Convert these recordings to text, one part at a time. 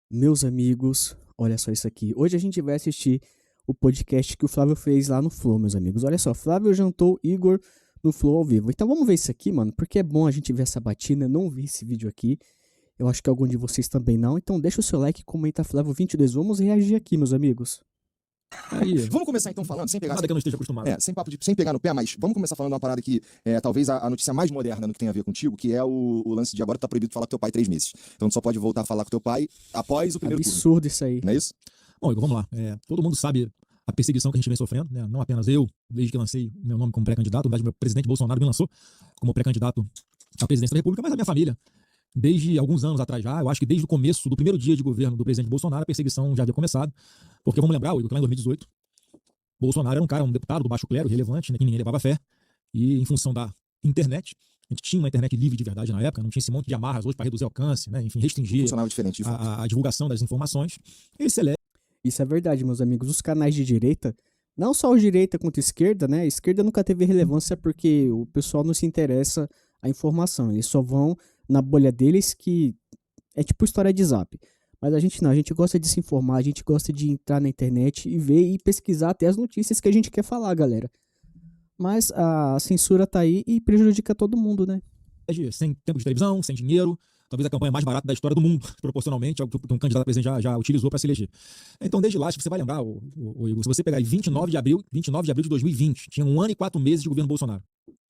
Meus amigos, olha só isso aqui. Hoje a gente vai assistir o podcast que o Flávio fez lá no Flow, meus amigos. Olha só, Flávio jantou Igor no Flow ao vivo. Então vamos ver isso aqui, mano, porque é bom a gente ver essa batida. Eu não vi esse vídeo aqui. Eu acho que algum de vocês também não. Então deixa o seu like, comenta Flávio22. Vamos reagir aqui, meus amigos. Aí, Vamos começar então falando, sem pegar. nada que eu não esteja acostumado. Sem papo sem pegar no pé, mas vamos começar falando de uma parada que é talvez a notícia mais moderna no que tem a ver contigo, que é o lance de agora tá proibido falar com teu pai 3 meses. Então tu só pode voltar a falar com teu pai após o primeiro turno. Absurdo isso aí. Não é isso? Bom, Igor, vamos lá. Todo mundo sabe a perseguição que a gente vem sofrendo, né? Não apenas eu, desde que lancei meu nome como pré-candidato, na verdade, meu presidente Bolsonaro me lançou como pré-candidato à presidência da República, mas a minha família, desde alguns anos atrás já, eu acho que desde o começo do primeiro dia de governo do presidente Bolsonaro, a perseguição já havia começado, porque vamos lembrar, Igor, que lá em 2018, Bolsonaro era um deputado do baixo clero, relevante, né, que ninguém levava fé, e em função da internet, a gente tinha uma internet livre de verdade na época, não tinha esse monte de amarras hoje para reduzir o alcance, né, enfim, restringir Funcionava diferente. a divulgação das informações. Esse Isso é verdade, meus amigos. Os canais de direita, não só o direita quanto a esquerda, né? A esquerda nunca teve relevância porque o pessoal não se interessa a informação. Eles só vão na bolha deles, que é tipo história de zap. Mas a gente não, a gente gosta de se informar, a gente gosta de entrar na internet e ver e pesquisar até as notícias que a gente quer falar, galera. Mas a censura tá aí e prejudica todo mundo, né? sem tempo de televisão, sem dinheiro, talvez a campanha mais barata da história do mundo, proporcionalmente, algo que um candidato a presidente já utilizou para se eleger. Então, desde lá, acho que você vai lembrar, Igor, se você pegar 29 de abril de 2020, tinha 1 ano e 4 meses de governo Bolsonaro.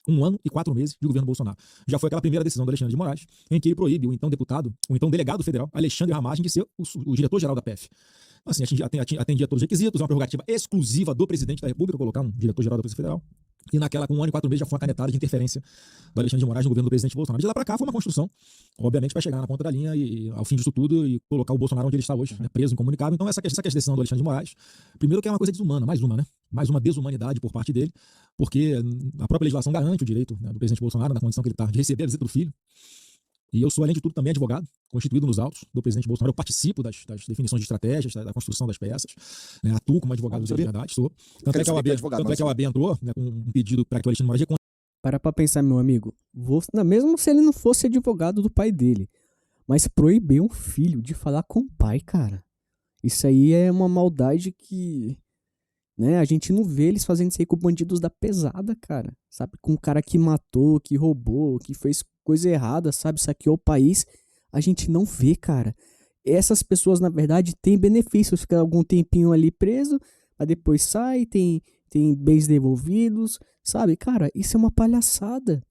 1 ano e 4 meses de governo Bolsonaro. Já foi aquela primeira decisão do Alexandre de Moraes, em que ele proíbe o então deputado, o então delegado federal, Alexandre Ramagem, de ser o diretor-geral da PF. Assim, atendia todos os requisitos, é uma prerrogativa exclusiva do presidente da República, colocar um diretor-geral da Polícia Federal. E naquela, com 1 ano e 4 meses, já foi uma canetada de interferência do Alexandre de Moraes no governo do presidente Bolsonaro. De lá para cá foi uma construção, obviamente, para chegar na ponta da linha e, ao fim disso tudo, e colocar o Bolsonaro onde ele está hoje, né, preso, incomunicável. Então, essa decisão do Alexandre de Moraes, primeiro que é uma coisa desumana, mais uma, né? Mais uma desumanidade por parte dele, porque a própria legislação garante o direito, né, do presidente Bolsonaro, na condição que ele está, de receber a visita do filho. E eu sou, além de tudo, também advogado, constituído nos autos do presidente Bolsonaro. Eu participo das definições de estratégias, da construção das peças, né, atuo como advogado de verdade, sou. Tanto é que a OAB entrou, né, com um pedido para que o Alexandre de Moraes Para pra pensar, meu amigo. Não, mesmo se ele não fosse advogado do pai dele. Mas proibir um filho de falar com o pai, cara. Isso aí é uma maldade que, né, a gente não vê eles fazendo isso aí com bandidos da pesada, cara. Sabe? Com um cara que matou, que roubou, que fez coisa errada, sabe? Saqueou o país. A gente não vê, cara. Essas pessoas, na verdade, têm benefícios. Fica algum tempinho ali preso, aí depois sai, tem bens devolvidos, sabe? Cara, isso é uma palhaçada.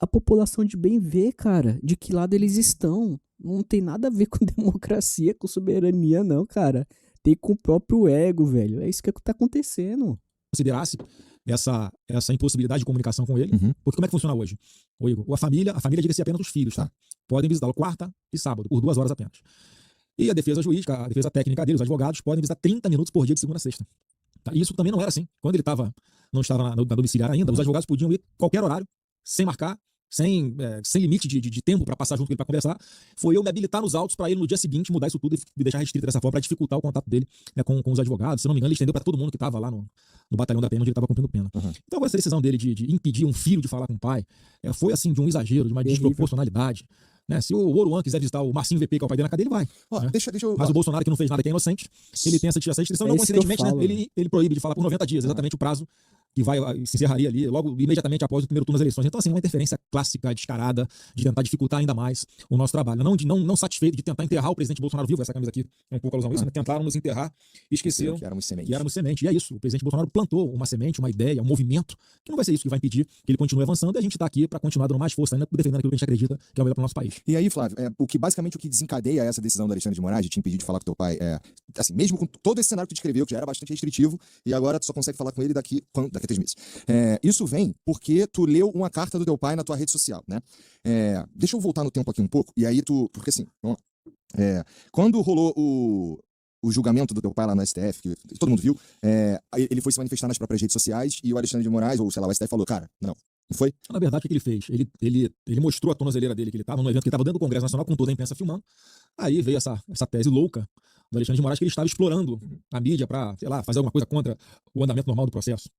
A população de bem vê, cara, de que lado eles estão. Não tem nada a ver com democracia, com soberania, não, cara. Tem com o próprio ego, velho. É isso que tá acontecendo. considerasse essa impossibilidade de comunicação com ele. Porque como é que funciona hoje? O Igor, a família diga-se apenas os filhos, tá? Podem visitá-lo quarta e sábado, por 2 horas apenas. E a defesa jurídica, a defesa técnica dele, os advogados, podem visitar 30 minutos por dia de segunda a sexta. Tá? E isso também não era assim. Quando ele não estava na domiciliar ainda, os advogados podiam ir qualquer horário, sem marcar, sem limite de tempo para passar junto com ele para conversar. Foi eu me habilitar nos autos para ele no dia seguinte mudar isso tudo e me deixar restrito dessa forma para dificultar o contato dele, né, com os advogados. Se não me engano, ele estendeu para todo mundo que estava lá no batalhão da PM onde ele estava cumprindo pena. Então essa decisão dele de impedir um filho de falar com o pai foi assim de um exagero, de uma desproporcionalidade. Né? Se o Oruan quiser visitar o Marcinho VP, que é o pai dele na cadeia, ele vai. Né? Deixa eu... Mas o Bolsonaro, que não fez nada, que é inocente, ele tem essa restrição. Não, coincidentemente, né, ele proíbe de falar por 90 dias, exatamente o prazo que se encerraria ali, logo, imediatamente após o primeiro turno das eleições. Então, assim, uma interferência clássica, descarada, de tentar dificultar ainda mais o nosso trabalho. Não satisfeito de tentar enterrar o presidente Bolsonaro vivo, essa camisa aqui é um pouco alusão a isso, né? Tentaram nos enterrar e esqueceram que éramos semente. E é isso, o presidente Bolsonaro plantou uma semente, uma ideia, um movimento, que não vai ser isso que vai impedir que ele continue avançando, e a gente está aqui para continuar dando mais força ainda, defendendo aquilo que a gente acredita que é o melhor para o nosso país. E aí, Flávio, basicamente o que desencadeia essa decisão do Alexandre de Moraes de te impedir de falar com teu pai assim, mesmo com todo esse cenário que tu descreveu, que já era bastante restritivo, e agora tu só consegue falar com ele daqui a 3 meses. Isso vem porque tu leu uma carta do teu pai na tua rede social, né? Deixa eu voltar no tempo aqui um pouco, e aí porque assim, vamos lá. Quando rolou o julgamento do teu pai lá no STF, que todo mundo viu, ele foi se manifestar nas próprias redes sociais e o Alexandre de Moraes, ou sei lá, o STF falou, cara, não foi? Na verdade, o que ele fez? Ele mostrou a tornozeleira dele, que ele estava no evento que ele estava dentro do Congresso Nacional, com toda a imprensa filmando. Aí veio essa tese louca do Alexandre de Moraes, que ele estava explorando a mídia para, sei lá, fazer alguma coisa contra o andamento normal do processo.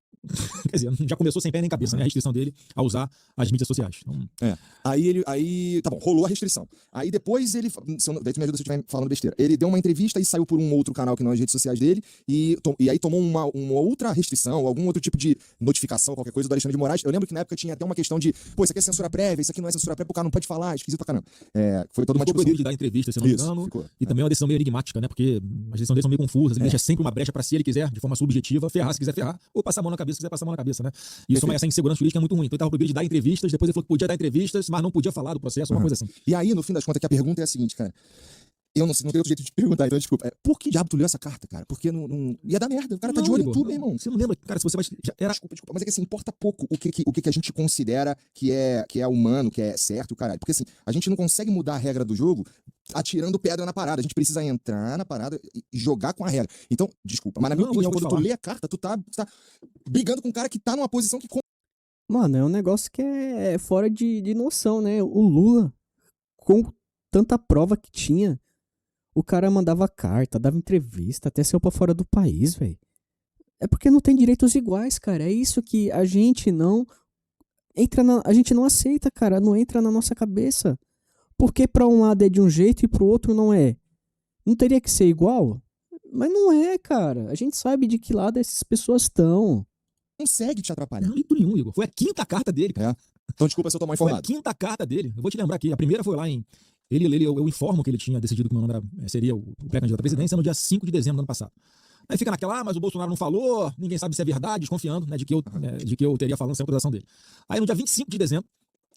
Quer dizer, já começou sem pé nem cabeça, né? A restrição dele a usar as mídias sociais. Então, Aí, tá bom, rolou a restrição. Aí depois ele, daí tu me ajuda se eu estiver falando besteira. Ele deu uma entrevista e saiu por um outro canal que não é as redes sociais dele, e aí tomou uma outra restrição, algum outro tipo de notificação, qualquer coisa do Alexandre de Moraes. Eu lembro que na época tinha até uma questão de, pô, isso aqui é censura prévia, isso aqui não é censura prévia, o cara não pode falar, esquisito pra caramba. Foi toda uma ficou discussão. proibido de dar entrevista, se eu não me Isso, engano. ficou. E também é uma decisão meio enigmática, né? Porque as decisões dele são meio confusas. Ele deixa sempre uma brecha pra, se ele quiser, de forma subjetiva, ferrar se quiser ferrar, ou passar a mão na cabeça se quiser passar a mão na cabeça, né? Isso, essa insegurança jurídica é muito ruim. Então ele estava proibido de dar entrevistas, depois ele falou que podia dar entrevistas, mas não podia falar do processo, uma coisa assim. E aí, no fim das contas, que a pergunta é a seguinte, cara. Eu não sei, não tenho outro jeito de te perguntar, então desculpa. Por que diabo tu leu essa carta, cara? Porque não. Ia dar merda. O cara tá de olho em tudo, meu irmão. Você não lembra, cara, se você vai. Desculpa, mas é que assim, importa pouco o que a gente considera que é humano, que é certo, caralho. Porque assim, a gente não consegue mudar a regra do jogo atirando pedra na parada. A gente precisa entrar na parada e jogar com a regra. Então, desculpa, mas na minha opinião, quando tu lê a carta, tu tá brigando com um cara que tá numa posição que. Mano, é um negócio que é fora de noção, né? O Lula, com tanta prova que tinha, o cara mandava carta, dava entrevista, até saiu pra fora do país, velho. É porque não tem direitos iguais, cara. É isso que a gente não a gente não aceita, cara. Não entra na nossa cabeça. Porque pra um lado é de um jeito e pro outro não é. Não teria que ser igual? Mas não é, cara. A gente sabe de que lado essas pessoas estão. Consegue te atrapalhar. Não, nenhum, Igor. Foi a quinta carta dele, cara. Então, desculpa se eu tô mal informado. Foi a quinta carta dele. Eu vou te lembrar aqui. A primeira foi lá em. Eu informo que ele tinha decidido que meu nome seria o pré-candidato à presidência no dia 5 de dezembro do ano passado. Aí fica naquela, mas o Bolsonaro não falou, ninguém sabe se é verdade, desconfiando, né, de que eu teria falando sem autorização dele. Aí no dia 25 de dezembro,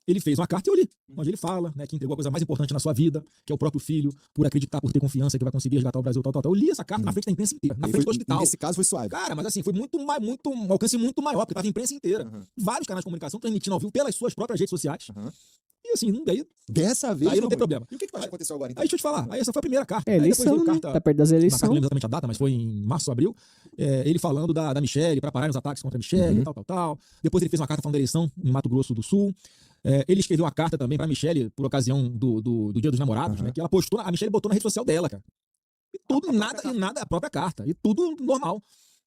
ele fez uma carta e eu li, onde ele fala, né, que entregou a coisa mais importante na sua vida, que é o próprio filho, por acreditar, por ter confiança que vai conseguir resgatar o Brasil, tal. Eu li essa carta na frente da imprensa inteira, na frente do hospital. Nesse caso foi suave. Cara, mas assim, foi um alcance muito maior, porque tava a imprensa inteira. Vários canais de comunicação transmitindo ao vivo pelas suas próprias redes sociais. E assim, daí. Dessa vez. Aí não tem problema. E o que vai acontecer agora, então? Aí deixa eu te falar. Aí essa foi a primeira carta. É eleição, aí né? Tá perto das eleições. Não lembro exatamente a data, mas foi em março, abril. Ele falando da Michelle, para parar os ataques contra a Michelle, tal. Depois ele fez uma carta falando da eleição em Mato Grosso do Sul. Ele escreveu uma carta também pra Michelle, por ocasião do Dia dos Namorados, né? Que ela postou, a Michelle botou na rede social dela, cara. E tudo, nada, a própria carta. E tudo normal.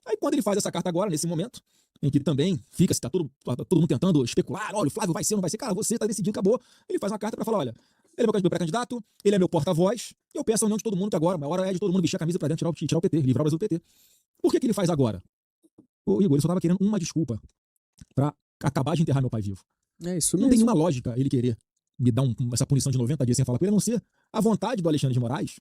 Aí quando ele faz essa carta agora, nesse momento, em que ele também fica, tá todo mundo tentando especular, olha, o Flávio vai ser ou não vai ser, cara, você tá decidido, acabou. Ele faz uma carta pra falar, olha, ele é meu pré-candidato, ele é meu porta-voz, e eu peço a união de todo mundo que agora, a hora é de todo mundo vestir a camisa pra dentro, tirar o PT, livrar o Brasil do PT. Por que ele faz agora? O Igor, ele só tava querendo uma desculpa pra acabar de enterrar meu pai vivo. É isso Não mesmo. tem nenhuma lógica ele querer me dar essa punição de 90 dias sem falar com ele, a não ser a vontade do Alexandre de Moraes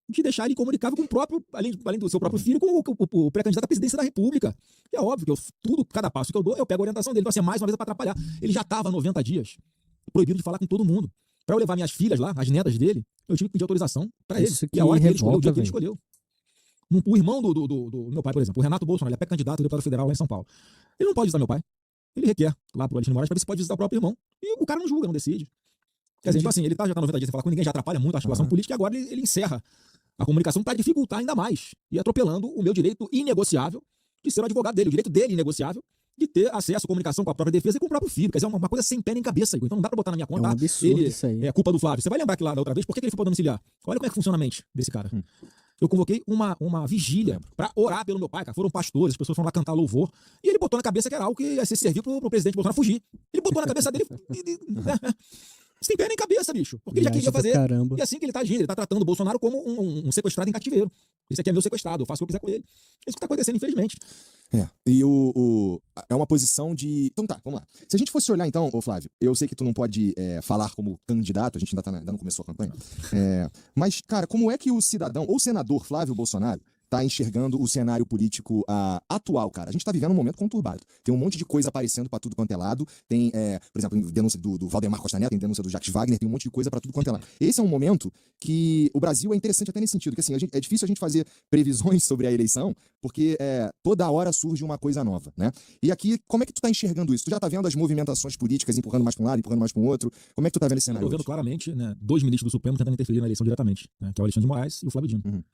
de deixar ele incomunicável com o próprio, além do seu próprio filho, com o pré-candidato à presidência da República. E é óbvio que cada passo que eu dou, eu pego a orientação dele. Então, assim, mais uma vez é pra atrapalhar. Ele já estava 90 dias proibido de falar com todo mundo. Pra eu levar minhas filhas lá, as netas dele, eu tive que pedir autorização pra ele. E a hora que ele escolheu, o dia que ele escolheu. O irmão do meu pai, por exemplo, o Renato Bolsonaro, ele é pré-candidato a deputado federal lá em São Paulo. Ele não pode visitar meu pai. Ele requer lá pro Alexandre de Moraes pra ver se pode visitar o próprio irmão. E o cara não julga, não decide. Quer dizer, então assim, ele já tá 90 dias sem falar com ninguém, já atrapalha muito a articulação política, e agora ele encerra a comunicação para dificultar ainda mais e atropelando o meu direito inegociável de ser o advogado dele, o direito dele inegociável de ter acesso à comunicação com a própria defesa e com o próprio filho. Quer dizer, é uma coisa sem pé nem cabeça, Igor. Então não dá pra botar na minha conta, um absurdo isso aí. é culpa do Flávio. Você vai lembrar que lá da outra vez, por que ele foi pra domiciliar? Olha como é que funciona a mente desse cara. Eu convoquei uma vigília pra orar pelo meu pai, cara. Foram pastores, as pessoas foram lá cantar louvor, e ele botou na cabeça que era algo que ia ser servir pro presidente Bolsonaro fugir. Ele botou na cabeça dele... Sem pé nem cabeça, bicho. Porque ele já queria fazer. Caramba. E assim que ele tá agindo, ele tá tratando o Bolsonaro como um sequestrado em cativeiro. Esse aqui é meu sequestrado, eu faço o que eu quiser com ele. É isso que tá acontecendo, infelizmente. E é uma posição de... Então tá, vamos lá. Se a gente fosse olhar então, ô Flávio, eu sei que tu não pode falar como candidato, a gente ainda não começou a campanha, mas, cara, como é que o cidadão, ou senador Flávio Bolsonaro, tá enxergando o cenário político atual, cara? A gente tá vivendo um momento conturbado. Tem um monte de coisa aparecendo pra tudo quanto é lado. Tem, por exemplo, denúncia do Valdemar Costa Neto, tem denúncia do Jacques Wagner, tem um monte de coisa pra tudo quanto é lado. Esse é um momento que o Brasil é interessante até nesse sentido, que assim, é difícil a gente fazer previsões sobre a eleição, porque toda hora surge uma coisa nova, né? E aqui, como é que tu tá enxergando isso? Tu já tá vendo as movimentações políticas empurrando mais pra um lado, empurrando mais pra um outro? Como é que tu tá vendo esse cenário? Eu tô vendo claramente, né, dois ministros do Supremo tentando interferir na eleição diretamente, né, que é o Alexandre de Moraes e o Flávio Dino.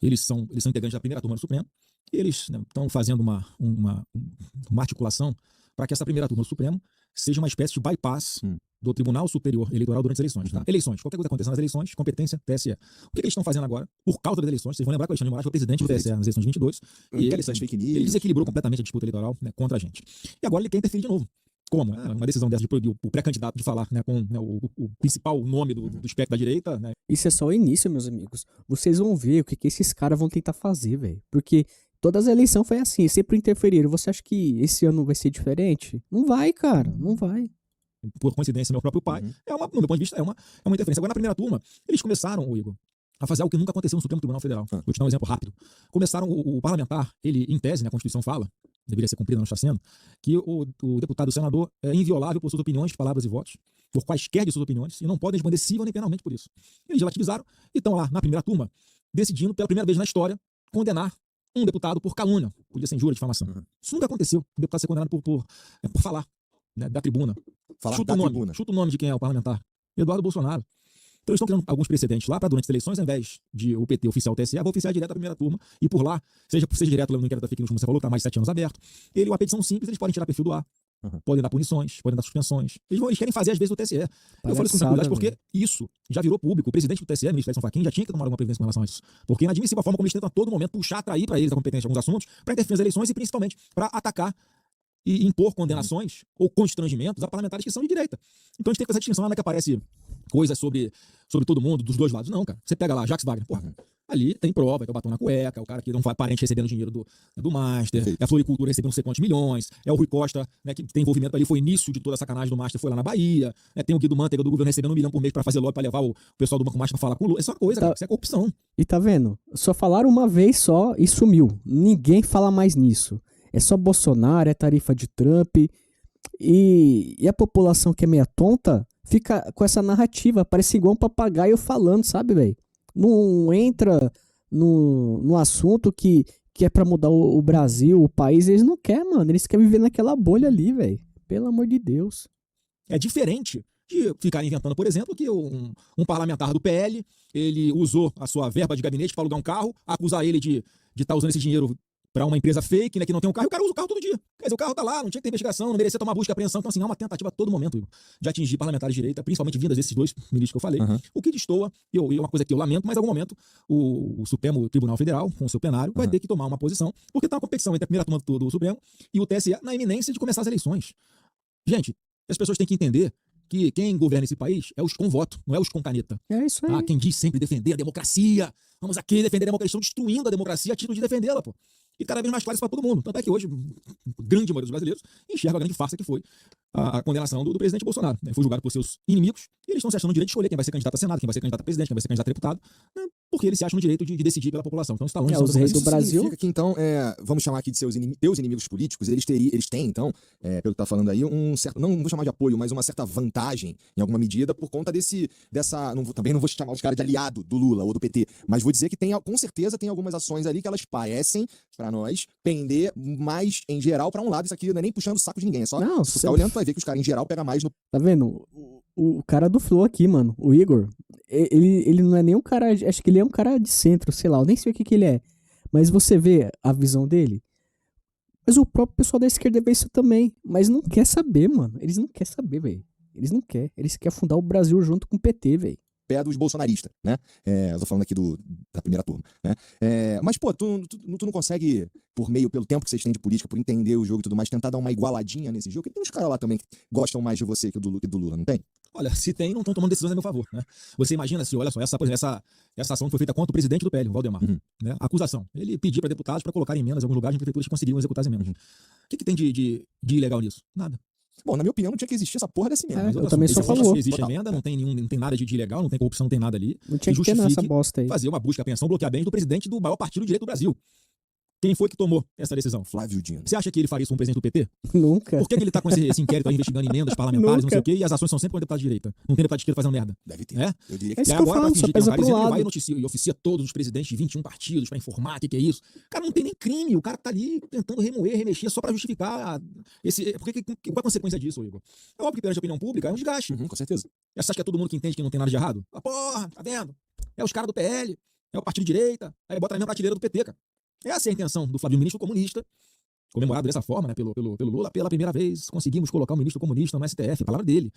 Eles são integrantes da primeira turma do Supremo, e eles estão fazendo uma articulação para que essa primeira turma do Supremo seja uma espécie de bypass do Tribunal Superior Eleitoral durante as eleições. Tá? Eleições. Qualquer coisa acontecendo nas eleições, competência TSE. O que eles estão fazendo agora? Por causa das eleições, vocês vão lembrar que o Alexandre de Moraes foi presidente do TSE nas eleições de 22. E ele desequilibrou completamente a disputa eleitoral, né, contra a gente. E agora ele quer interferir de novo. Como? Uma decisão dessa de proibir o pré-candidato de falar, né, com, né, o principal nome do espectro da direita, né? Isso é só o início, meus amigos. Vocês vão ver o que esses caras vão tentar fazer, velho. Porque todas as eleições foi assim, sempre interferiram. Você acha que esse ano vai ser diferente? Não vai, cara, não vai. Por coincidência, meu próprio pai, no meu ponto de vista, é uma interferência. Agora, na primeira turma, eles começaram, Igor, a fazer algo que nunca aconteceu no Supremo Tribunal Federal. Vou te dar um exemplo rápido. Começaram, o parlamentar, ele, em tese, né, a Constituição fala, deveria ser cumprida, não está sendo, que o deputado, o senador, é inviolável por suas opiniões, palavras e votos, por quaisquer de suas opiniões, e não podem responder civil nem penalmente por isso. Eles relativizaram e estão lá, na primeira turma, decidindo, pela primeira vez na história, condenar um deputado por calúnia, podia ser injúria, difamação. Isso nunca aconteceu, um deputado ser condenado por falar, né, da tribuna. Chuta o nome de quem é o parlamentar. Eduardo Bolsonaro. Então eles estão criando alguns precedentes lá para durante as eleições, ao invés de o PT oficiar o TSE, vou oficiar direto a primeira turma, e por lá, seja direto no inquérito da fake news, como você falou, está mais de 7 anos aberto. Uma petição simples, eles podem tirar perfil do ar, podem dar punições, podem dar suspensões. Eles querem fazer às vezes do TSE. Eu falo isso com tranquilidade porque isso já virou público. O presidente do TSE, o ministro Edson Fachin, já tinha que tomar alguma providência com relação a isso. Porque é inadmissível a forma como eles tentam a todo momento puxar, atrair para eles a competência de alguns assuntos, para interferir nas eleições e principalmente para atacar e impor condenações ou constrangimentos a parlamentares que são de direita. Então a gente tem que fazer essa distinção, não é que aparece coisas sobre todo mundo, dos dois lados. Não, cara. Você pega lá, Jacques Wagner, porra, ali tem prova, é o batom na cueca, é o cara que não faz parente recebendo dinheiro do Master, é a Floricultura recebendo não sei quantos milhões, é o Rui Costa, né, que tem envolvimento ali, foi início de toda a sacanagem do Master, foi lá na Bahia, né, tem o Guido Mantega do governo recebendo 1 milhão por mês pra fazer lobby pra levar o pessoal do Banco Master pra falar com o Lula. Isso é uma coisa, cara, isso é corrupção. E tá vendo? Só falaram uma vez só e sumiu. Ninguém fala mais nisso. É só Bolsonaro, é tarifa de Trump. E a população que é meia tonta fica com essa narrativa. Parece igual um papagaio falando, sabe, velho? Não entra no assunto que é pra mudar o Brasil, o país. Eles não querem, mano. Eles querem viver naquela bolha ali, velho. Pelo amor de Deus. É diferente de ficar inventando, por exemplo, que um parlamentar do PL, ele usou a sua verba de gabinete para alugar um carro, acusar ele de estar usando esse dinheiro para uma empresa fake, né, que não tem um carro, e o cara usa o carro todo dia. Quer dizer, o carro tá lá, não tinha que ter investigação, não merecia tomar busca e apreensão. Então, assim, há uma tentativa a todo momento, Igor, de atingir parlamentares de direita, principalmente vindas desses dois ministros que eu falei. O que destoa, e é uma coisa que eu lamento, mas em algum momento o Supremo Tribunal Federal, com o seu plenário, vai ter que tomar uma posição, porque tá uma competição entre a primeira turma do Supremo e o TSE na iminência de começar as eleições. Gente, as pessoas têm que entender que quem governa esse país é os com voto, não é os com caneta. É isso aí. Quem diz sempre defender a democracia, vamos aqui defender a democracia, estão destruindo a democracia a título de defendê-la, pô. E cada vez mais claro isso para todo mundo. Tanto é que hoje, a grande maioria dos brasileiros enxerga a grande farsa que foi a condenação do presidente Bolsonaro. Né? Foi julgado por seus inimigos e eles estão se achando no direito de escolher quem vai ser candidato a Senado, quem vai ser candidato a presidente, quem vai ser candidato a deputado, né? Porque eles se acham no direito de decidir pela população. Então, está longe os reis do Brasil. Significa que, então, vamos chamar aqui de teus inimigos políticos, eles têm, então, pelo que está falando aí, um certo, não vou chamar de apoio, mas uma certa vantagem, em alguma medida, por conta também não vou chamar os caras de aliado do Lula ou do PT, mas vou dizer que com certeza tem algumas ações ali que elas parecem, para nós, pender mais, em geral, para um lado. Isso aqui não é nem puxando o saco de ninguém, é só ficar olhando, tu vai ver que os caras, em geral, pegam mais no... Tá vendo? O cara do Flow aqui, mano, o Igor, ele não é nem um cara, acho que ele é um cara de centro, sei lá, eu nem sei o que ele é, mas você vê a visão dele, mas o próprio pessoal da esquerda vê isso também, mas não quer saber, mano, eles não querem saber, velho, eles não querem, eles querem fundar o Brasil junto com o PT, velho. Pé dos bolsonaristas, né? Eu tô falando aqui da primeira turma, né? Mas, pô, tu não consegue, pelo tempo que vocês têm de política, por entender o jogo e tudo mais, tentar dar uma igualadinha nesse jogo? Porque tem uns caras lá também que gostam mais de você que do Lula, não tem? Olha, se tem, não estão tomando decisões a meu favor, né? Você imagina se, olha só, essa ação foi feita contra o presidente do PL, o Valdemar, né? Acusação. Ele pediu para deputados para colocar emendas em alguns lugares em prefeituras que conseguiriam executar as emendas. O que tem de ilegal nisso? Nada. Bom, na minha opinião, não tinha que existir essa porra dessa emenda. Eu também só falou. Existe emenda, não tem nada de ilegal, não tem corrupção, não tem nada ali. Não tinha que ter nessa bosta aí. Fazer uma busca, apreensão, bloquear bens do presidente do maior partido de direito do Brasil. Quem foi que tomou essa decisão? Flávio Dino. Você acha que ele faria isso com o presidente do PT? Nunca. Por que ele tá com esse inquérito aí investigando emendas parlamentares, não sei o quê, e as ações são sempre com o deputado de direita? Não tem deputado de esquerda fazendo merda. Deve ter. É? Eu diria que tem. E agora, pra fingir que é um cara dizendo, ele vai e oficia todos os presidentes de 21 partidos pra informar o que é isso. Cara, não tem nem crime. O cara tá ali tentando remexer só pra justificar qual a consequência disso, Igor? É óbvio que perante a opinião pública é um desgaste. Com certeza. Você acha que é todo mundo que entende que não tem nada de errado? Porra, tá vendo? É os caras do PL, é o partido de direita, aí bota na mesma prateleira do PT, cara. Essa é a intenção do Flávio, ministro comunista, comemorado dessa forma, né, pelo Lula. Pela primeira vez conseguimos colocar um ministro comunista no STF, a palavra dele.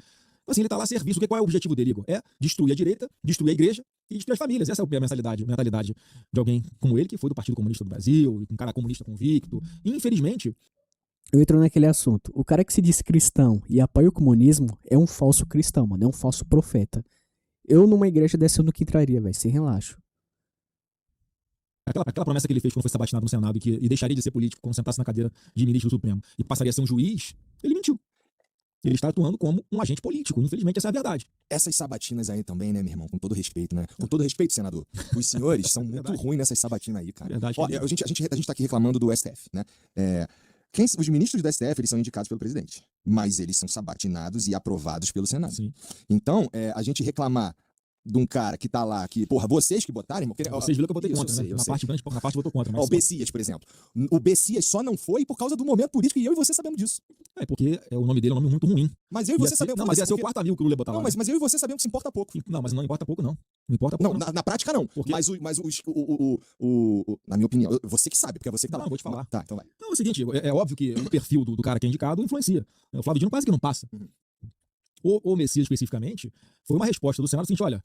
Assim, ele tá lá a serviço. Qual é o objetivo dele, Igor? É destruir a direita, destruir a igreja e destruir as famílias. Essa é a mentalidade de alguém como ele, que foi do Partido Comunista do Brasil, um cara comunista convicto. E, infelizmente, Eu entro naquele assunto. O cara que se diz cristão e apoia o comunismo é um falso cristão, mano. É um falso profeta. Eu, numa igreja dessa, eu nunca entraria, velho. Sem relaxo. aquela promessa que ele fez quando foi sabatinado no Senado e deixaria de ser político quando sentasse na cadeira de ministro do Supremo e passaria a ser um juiz, ele mentiu. Ele está atuando como um agente político. Infelizmente, essa é a verdade. Essas sabatinas aí também, né, meu irmão? Com todo respeito, né? Com todo respeito, senador. Os senhores são muito ruins nessas sabatinas aí, cara. Verdade. Ó, a gente tá aqui reclamando do STF, né? Os ministros do STF, eles são indicados pelo presidente, mas eles são sabatinados e aprovados pelo Senado. Sim. Então, a gente reclamar de um cara que tá lá, que, porra, vocês que botaram, irmão? Vocês viram que eu votei contra, né? Eu Na sei. parte votou contra. Mas Ó, o Bessias, por exemplo. O Bessias só não foi por causa do momento político e eu e você sabemos disso. É porque o nome dele é um nome muito ruim. Mas eu e você sabemos. Não, mas ia ser o quarto amigo que o Lula ia botar Não, lá. mas eu e você sabemos que se importa pouco. Não, mas não importa pouco, não. Não importa pouco, Não, na prática não. Por quê? Na minha opinião, você que sabe, porque é você que tá lá. Não, vou te falar. Tá, então vai. Não, é o seguinte, é óbvio que o perfil do cara que é indicado influencia. O Flávio Dino quase que não passa. Uhum. O Messias, especificamente, foi uma resposta do Senado seguinte, olha,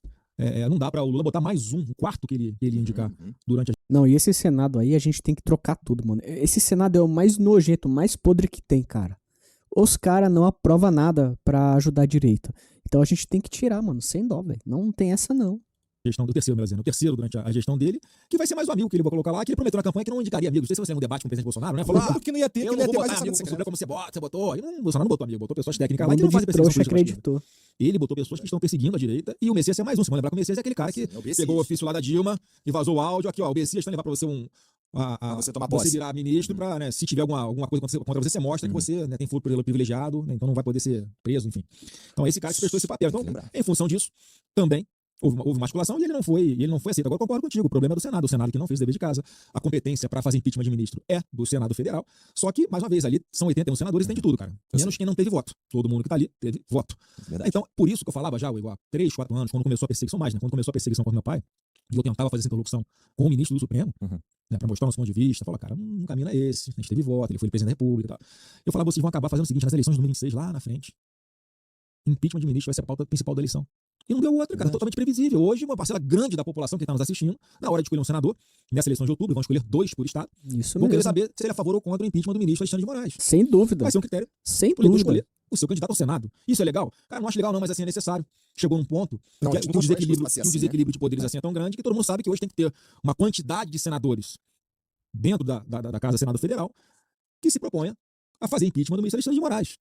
não dá para o Lula botar mais um quarto que ele ia indicar durante a... Não, e esse Senado aí, a gente tem que trocar tudo, mano. Esse Senado é o mais nojento, mais podre que tem, cara. Os caras não aprovam nada pra ajudar a direita. Então a gente tem que tirar, mano, sem dó, velho. Não tem essa, não. gestão do terceiro, melhor dizendo, o terceiro durante a gestão dele, que vai ser mais um amigo que ele vai colocar lá, que ele prometeu na campanha que não indicaria amigos. Não sei se você no debate com o presidente Bolsonaro, né? Falou, Claro que não ia ter, eu que não não ia vou ter botar mais amigo essa como você como você bota, você botou. E não, Bolsonaro não botou amigo, botou pessoas técnicas lá que Bando não de fazem perseguição trouxa política pra esquerda. acreditou. Ele botou pessoas que estão perseguindo a direita e o Messias é mais um. Você vai lembrar que o Messias é aquele cara que Sim, é o Messias. pegou o ofício lá da Dilma e vazou o áudio. Aqui, ó, o Messias está levar pra você você tomar você posse. virar ministro pra, né, se tiver alguma coisa contra você, você mostra que você, né, tem foro privilegiado, né, então não vai poder ser preso, enfim. Então esse cara que prestou esse papel. Então, em função disso, também houve masculação e ele não foi aceito. Agora eu concordo contigo, o problema é do Senado que não fez o dever de casa. A competência para fazer impeachment de ministro é do Senado Federal, só que, mais uma vez, ali são 81 senadores e tem de tudo, cara. Menos quem não teve voto. Todo mundo que tá ali teve voto. Verdade. Então, por isso que eu falava já, Igor, há 3, 4 anos, quando começou a perseguição, quando começou a perseguição contra meu pai, e eu tentava fazer essa interlocução com o ministro do Supremo, né, para mostrar o nosso ponto de vista, falar, cara, o caminho é esse, a gente teve voto, ele foi presidente da República e tal. Eu falava, vocês vão acabar fazendo o seguinte, nas eleições de 2026, lá na frente, impeachment de ministro vai ser a pauta principal da eleição. E não deu outra, cara, totalmente previsível. Hoje, uma parcela grande da população que está nos assistindo, na hora de escolher um senador, nessa eleição de outubro, vão escolher 2 por estado, Isso vão querer mesmo. saber se ele é a favor ou contra o impeachment do ministro Alexandre de Moraes. Sem dúvida. Vai ser um critério Sem para ele dúvida. escolher o seu candidato ao Senado. Isso é legal? Cara, não acho legal não, mas assim é necessário. Chegou num ponto Não, que, a gente que o não pode desequilíbrio, ser que o assim, desequilíbrio de poderes assim é tão grande que todo mundo sabe que hoje tem que ter uma quantidade de senadores dentro da Casa Senado Federal que se proponha a fazer impeachment do ministro Alexandre de Moraes.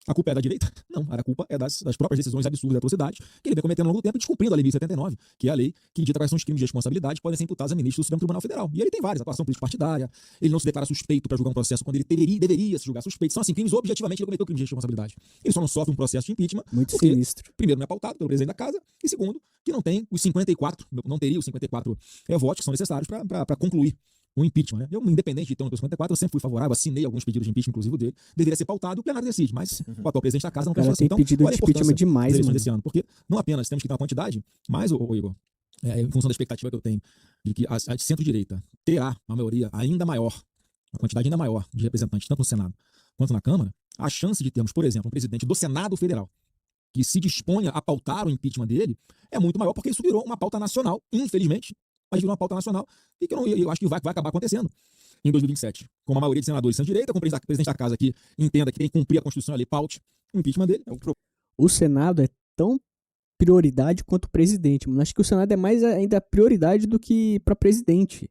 A culpa é da direita? Não, a culpa é das próprias decisões absurdas e atrocidades que ele vem cometendo ao longo do tempo e descumprindo a Lei 1079, que é a lei que dita quais são os crimes de responsabilidade que podem ser imputados a ministro do Supremo Tribunal Federal. E ele tem vários, atuação político-partidária, ele não se declara suspeito para julgar um processo quando ele deveria se julgar suspeito. São assim, crimes objetivamente ele cometeu crimes de responsabilidade. Ele só não sofre um processo de impeachment Muito porque, sinistro. primeiro, não é pautado pelo presidente da casa e, segundo, que não tem os 54, não teria os 54 votos que são necessários para concluir o impeachment, né? Eu, independente de ter um 54, eu sempre fui favorável, assinei alguns pedidos de impeachment, inclusive o dele, deveria ser pautado, o plenário decide, mas o atual presidente da casa não O cara pensou assim. tem Então, pedido qual é de a importância impeachment demais, das eleições mano. desse ano? Porque não apenas temos que ter uma quantidade, mas, Igor, em função da expectativa que eu tenho de que a centro-direita terá uma maioria ainda maior, uma quantidade ainda maior de representantes, tanto no Senado quanto na Câmara, a chance de termos, por exemplo, um presidente do Senado Federal que se disponha a pautar o impeachment dele é muito maior, porque isso virou uma pauta nacional, infelizmente, mas virou uma pauta nacional e que eu acho que vai acabar acontecendo em 2027. Com uma maioria de senadores centro-direita, com o presidente da casa que entenda que tem que cumprir a Constituição ali, paute o impeachment dele. O Senado é tão prioridade quanto o presidente, mano. Acho que o Senado é mais ainda prioridade do que pra presidente.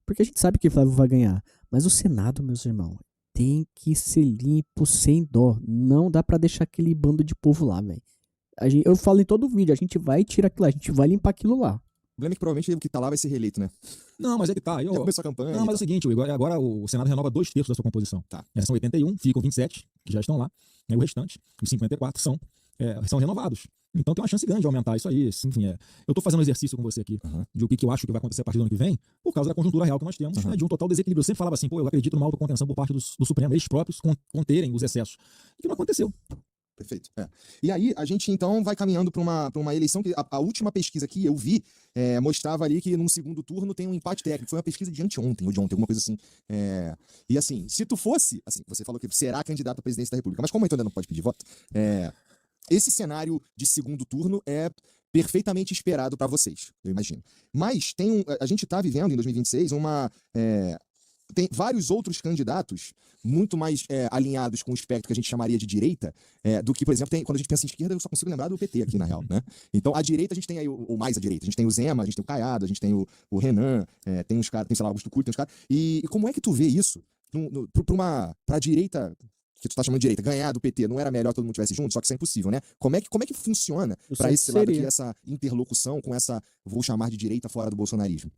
Porque a gente sabe que o Flávio vai ganhar. Mas o Senado, meus irmãos, tem que ser limpo sem dó. Não dá pra deixar aquele bando de povo lá, velho. Eu falo em todo vídeo, a gente vai tirar aquilo lá, a gente vai limpar aquilo lá. O problema é que provavelmente o que tá lá vai ser reeleito, né? Não, mas é que tá. Já começou a campanha. Não, mas é o seguinte, Igor, agora o Senado renova 2/3 da sua composição. Tá. São 81, ficam 27, que já estão lá. E o restante, os 54, são renovados. Então tem uma chance grande de aumentar isso aí. Enfim, eu estou fazendo um exercício com você aqui de o que eu acho que vai acontecer a partir do ano que vem, por causa da conjuntura real que nós temos, né, de um total desequilíbrio. Eu sempre falava assim, eu acredito numa autocontenção por parte do Supremo, eles próprios conterem os excessos. E que não aconteceu. Perfeito. E aí, a gente então vai caminhando para uma eleição que a última pesquisa que eu vi mostrava ali que num segundo turno tem um empate técnico. Foi uma pesquisa de anteontem ou de ontem, alguma coisa assim. E assim, se tu fosse, assim, você falou que será candidato à presidência da República, mas como então ainda não pode pedir voto, esse cenário de segundo turno é perfeitamente esperado para vocês, eu imagino. Mas a gente está vivendo em 2026 tem vários outros candidatos muito mais alinhados com o espectro que a gente chamaria de direita do que, por exemplo, quando a gente pensa em esquerda, eu só consigo lembrar do PT aqui, na real, né? Então, a direita, a gente tem aí, ou mais a direita, a gente tem o Zema, a gente tem o Caiado, a gente tem o Renan, tem uns caras, tem, sei lá, o Augusto Cury, tem uns caras. E como é que tu vê isso pra direita, que tu tá chamando de direita, ganhar do PT, não era melhor todo mundo tivesse junto? Só que isso é impossível, né? Como é que funciona para esse lado aqui, essa interlocução com essa, vou chamar de direita fora do bolsonarismo?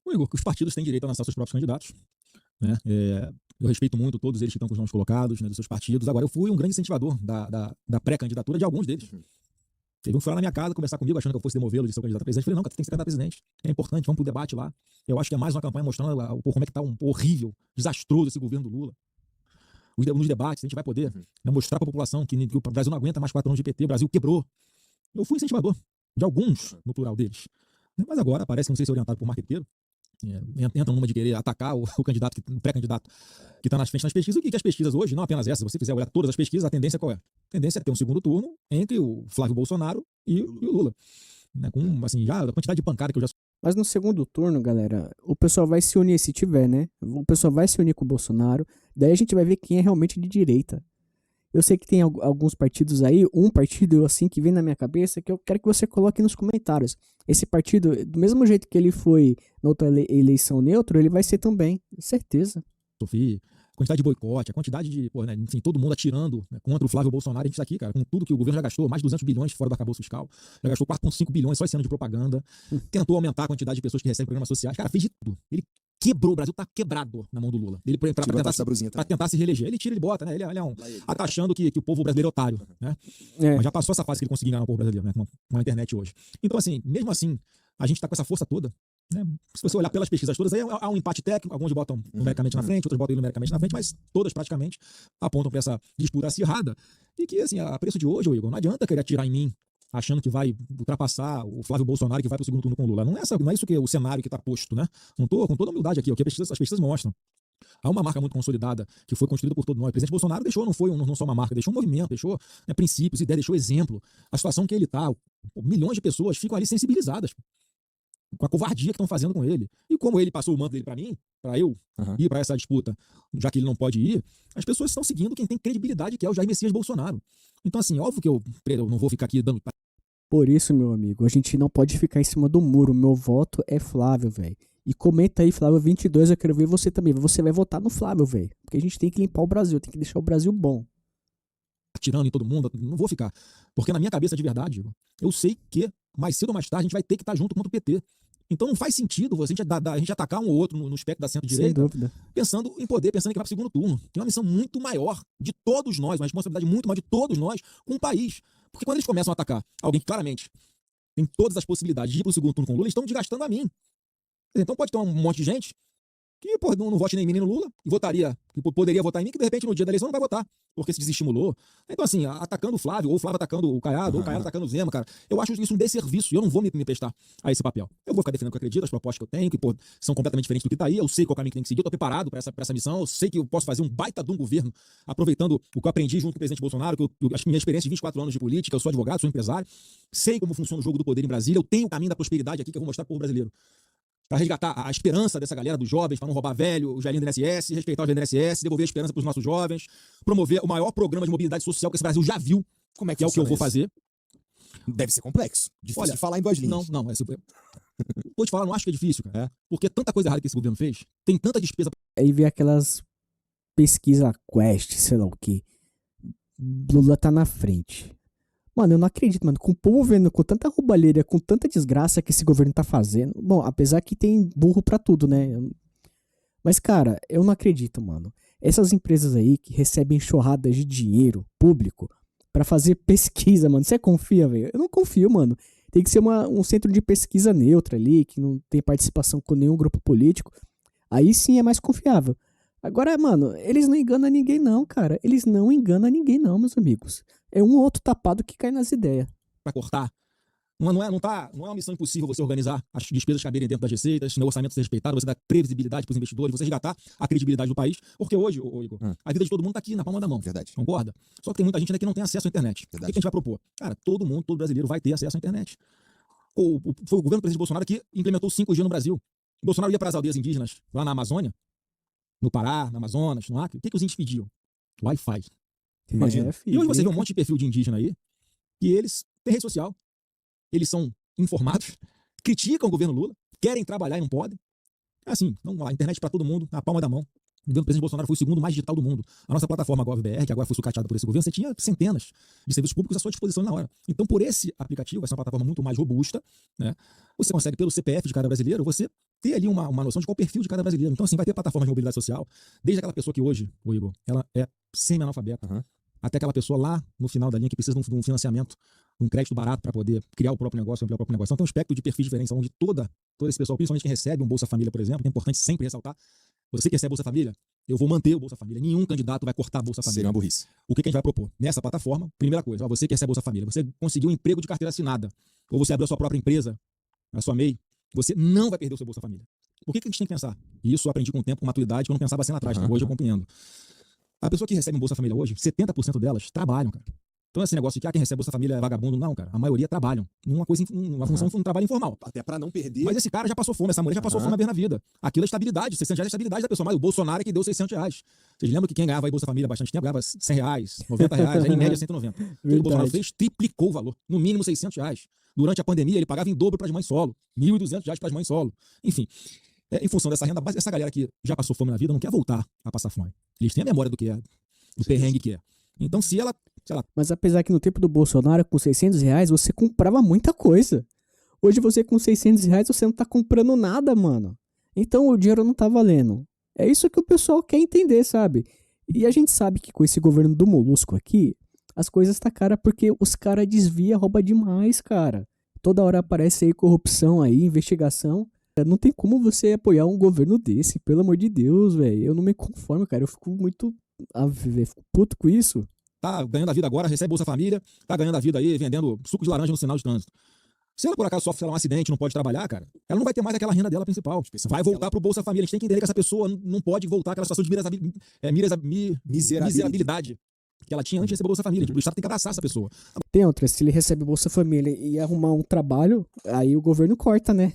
Igor, que os partidos têm direito a lançar seus próprios candidatos, né? Eu respeito muito todos eles que estão com os nomes colocados, né, dos seus partidos. Agora, eu fui um grande incentivador da pré-candidatura de alguns deles. Teve um que foi lá na minha casa conversar comigo, achando que eu fosse demovê-lo de ser candidato a presidente. Eu falei, não, cara, tu tem que ser candidato a presidente. É importante, vamos pro debate lá. Eu acho que é mais uma campanha mostrando como é que tá horrível, desastroso esse governo do Lula. Nos debates, a gente vai poder mostrar para a população que o Brasil não aguenta mais 4 anos de PT, o Brasil quebrou. Eu fui incentivador de alguns, no plural deles. Mas agora parece que não sei se é orientado por marqueteiro. Entram numa de querer atacar o candidato, o pré-candidato que está nas frente nas pesquisas. O que as pesquisas hoje, não apenas essas, se você quiser olhar todas as pesquisas, a tendência qual é? A tendência é ter um segundo turno entre o Flávio Bolsonaro e o Lula. Né, com, assim, já a quantidade de pancada que eu já... Mas no segundo turno, galera, o pessoal vai se unir, se tiver, né? O pessoal vai se unir com o Bolsonaro, daí a gente vai ver quem é realmente de direita. Eu sei que tem alguns partidos aí, um partido assim que vem na minha cabeça que eu quero que você coloque nos comentários. Esse partido, do mesmo jeito que ele foi na outra eleição neutro, ele vai ser também, certeza. Sofia, a quantidade de boicote, a quantidade de, né, enfim, todo mundo atirando, né, contra o Flávio Bolsonaro. A gente tá aqui, cara, com tudo que o governo já gastou, mais de 200 bilhões fora do arcabouço fiscal, já gastou 4,5 bilhões só esse ano de propaganda, tentou aumentar a quantidade de pessoas que recebem programas sociais, cara, fez de tudo. Ele quebrou, o Brasil tá quebrado na mão do Lula. Ele pra tentar se reeleger. Ele tira, ele bota, né? Ele tá achando que o povo brasileiro é otário, né? Mas já passou essa fase que ele conseguiu enganar o povo brasileiro, né? Com a internet hoje. Então, assim, mesmo assim, a gente tá com essa força toda, né? Se você olhar pelas pesquisas todas, aí há um empate técnico, alguns botam numericamente na frente, outros botam numericamente na frente, mas todas praticamente apontam para essa disputa acirrada. E que, assim, a preço de hoje, Igor, não adianta querer atirar em mim, achando que vai ultrapassar o Flávio Bolsonaro, que vai para o segundo turno com o Lula. Não é isso que é o cenário que está posto, né? Não tô com toda a humildade aqui, o que as pesquisas mostram. Há uma marca muito consolidada que foi construída por todos nós. O presidente Bolsonaro deixou, não só uma marca, deixou um movimento, deixou, né, princípios, ideias, deixou exemplo. A situação que ele está, milhões de pessoas ficam ali sensibilizadas com a covardia que estão fazendo com ele. E como ele passou o manto dele para mim, para eu ir para essa disputa, já que ele não pode ir, as pessoas estão seguindo quem tem credibilidade, que é o Jair Messias Bolsonaro. Então, assim, óbvio que eu não vou ficar aqui dando... Por isso, meu amigo, a gente não pode ficar em cima do muro. Meu voto é Flávio, velho. E comenta aí, Flávio 22, eu quero ver você também. Você vai votar no Flávio, velho. Porque a gente tem que limpar o Brasil, tem que deixar o Brasil bom. Atirando em todo mundo, não vou ficar. Porque na minha cabeça de verdade, eu sei que mais cedo ou mais tarde a gente vai ter que estar junto contra o PT. Então não faz sentido a gente atacar um ou outro no espectro da centro-direita, pensando em poder, pensando em que vai para o segundo turno. Tem uma missão muito maior de todos nós, uma responsabilidade muito maior de todos nós com o país. Porque quando eles começam a atacar alguém que claramente tem todas as possibilidades de ir para o segundo turno com o Lula, eles estão desgastando a mim. Então pode ter um monte de gente que não vote nem em mim nem no Lula, que poderia votar em mim, que de repente no dia da eleição não vai votar, porque se desestimulou. Então, assim, atacando o Flávio, ou o Flávio atacando o Caiado, ou o Caiado atacando o Zema, cara, eu acho isso um desserviço, e eu não vou me prestar a esse papel. Eu vou ficar defendendo o que eu acredito, as propostas que eu tenho, que são completamente diferentes do que tá aí, eu sei qual caminho que tem que seguir, eu tô preparado para essa missão, eu sei que eu posso fazer um baita de um governo, aproveitando o que eu aprendi junto com o presidente Bolsonaro, que eu acho que minha experiência de 24 anos de política, eu sou advogado, sou empresário, sei como funciona o jogo do poder em Brasília, eu tenho o caminho da prosperidade aqui que eu vou mostrar pro povo brasileiro. Para resgatar a esperança dessa galera, dos jovens, para não roubar velho, o velhinho do INSS, respeitar o INSS, devolver a esperança para os nossos jovens, promover o maior programa de mobilidade social que esse Brasil já viu, Como é que é o que eu vou fazer. Deve ser complexo. Difícil de falar em 2 linhas. Não. Vou te falar, não acho que é difícil, cara. Porque tanta coisa errada que esse governo fez, tem tanta despesa. Aí vê aquelas pesquisas Quest, sei lá o que. Lula tá na frente. Mano, eu não acredito, mano. Com o povo vendo com tanta roubalheira, com tanta desgraça que esse governo tá fazendo. Bom, apesar que tem burro pra tudo, né? Mas, cara, eu não acredito, mano. Essas empresas aí que recebem enxurradas de dinheiro público pra fazer pesquisa, mano. Você confia, velho? Eu não confio, mano. Tem que ser um centro de pesquisa neutra ali, que não tem participação com nenhum grupo político. Aí sim é mais confiável. Agora, mano, eles não enganam ninguém não, cara. Eles não enganam ninguém não, meus amigos. É um ou outro tapado que cai nas ideias. Para cortar Não é uma missão impossível você organizar as despesas caberem dentro das receitas, o orçamento ser respeitado, você dar previsibilidade para os investidores, você resgatar a credibilidade do país, porque hoje, Igor, a vida de todo mundo está aqui na palma da mão. Verdade. Concorda? Só que tem muita gente ainda que não tem acesso à internet. Verdade. O que a gente vai propor? Cara, todo brasileiro vai ter acesso à internet. Foi o governo do presidente Bolsonaro que implementou o 5G no Brasil. O Bolsonaro ia para as aldeias indígenas, lá na Amazônia, no Pará, no Amazonas, no Acre. O que os índios pediam? Wi-Fi. Imagina. E hoje você vê um monte de perfil de indígena aí, que eles têm rede social, eles são informados, criticam o governo Lula, querem trabalhar e não podem. É assim, então, a internet para todo mundo, na palma da mão. O governo do presidente Bolsonaro foi o segundo mais digital do mundo. A nossa plataforma GovBR, que agora foi sucateada por esse governo, você tinha centenas de serviços públicos à sua disposição na hora. Então, por esse aplicativo, essa é uma plataforma muito mais robusta, né? Você consegue, pelo CPF de cada brasileiro, você ter ali uma noção de qual perfil de cada brasileiro. Então, assim, vai ter plataformas de mobilidade social, desde aquela pessoa que hoje, o Igor, ela é semi-analfabeta, até aquela pessoa lá no final da linha que precisa de um financiamento, um crédito barato para poder criar o próprio negócio, ampliar o próprio negócio. Então tem um espectro de perfis diferentes, onde todo esse pessoal, principalmente quem recebe um Bolsa Família, por exemplo, que é importante sempre ressaltar, você que recebe Bolsa Família, eu vou manter o Bolsa Família. Nenhum candidato vai cortar a Bolsa Família. Seria uma burrice. O que a gente vai propor? Nessa plataforma, primeira coisa, você que recebe Bolsa Família, você conseguiu um emprego de carteira assinada, ou você abriu a sua própria empresa, a sua MEI, você não vai perder o seu Bolsa Família. Por que a gente tem que pensar? E isso eu aprendi com o tempo, com maturidade, que eu não pensava assim lá atrás, hoje eu compreendo. A pessoa que recebe um Bolsa Família hoje, 70% delas trabalham, cara. Então esse negócio de que quem recebe Bolsa Família é vagabundo, não, cara. A maioria trabalham. Uma função de um trabalho informal. Até pra não perder. Mas esse cara já passou fome, essa mulher já passou fome uma vez na vida. Aquilo é estabilidade, 600 reais é estabilidade da pessoa. Mas o Bolsonaro é que deu 600 reais. Vocês lembram que quem ganhava aí Bolsa Família há bastante tempo ganhava 100 reais, 90 reais, aí em média 190. O que o Bolsonaro fez? Triplicou o valor. No mínimo 600 reais. Durante a pandemia ele pagava em dobro para as mães solo. 1.200 reais para as mães solo. Enfim. Em função dessa renda básica, essa galera que já passou fome na vida não quer voltar a passar fome. Eles têm a memória do que é, do perrengue que é. Então, se ela. Mas apesar que no tempo do Bolsonaro, com 600 reais, você comprava muita coisa. Hoje você com 600 reais, você não tá comprando nada, mano. Então o dinheiro não tá valendo. É isso que o pessoal quer entender, sabe? E a gente sabe que com esse governo do Molusco aqui, as coisas tá cara porque os caras desviam, rouba demais, cara. Toda hora aparece aí corrupção aí, investigação. Não tem como você apoiar um governo desse, pelo amor de Deus, velho. Eu não me conformo, cara. Eu fico muito... fico puto com isso. Tá ganhando a vida agora, recebe Bolsa Família, tá ganhando a vida aí, vendendo suco de laranja no sinal de trânsito. Se ela por acaso sofre um acidente, não pode trabalhar, cara, ela não vai ter mais aquela renda dela principal. Vai voltar pro Bolsa Família. A gente tem que entender que essa pessoa não pode voltar àquela situação de miserabilidade que ela tinha antes de receber Bolsa Família. O Estado tem que abraçar essa pessoa. Tem outra, se ele recebe Bolsa Família e arrumar um trabalho, aí o governo corta, né?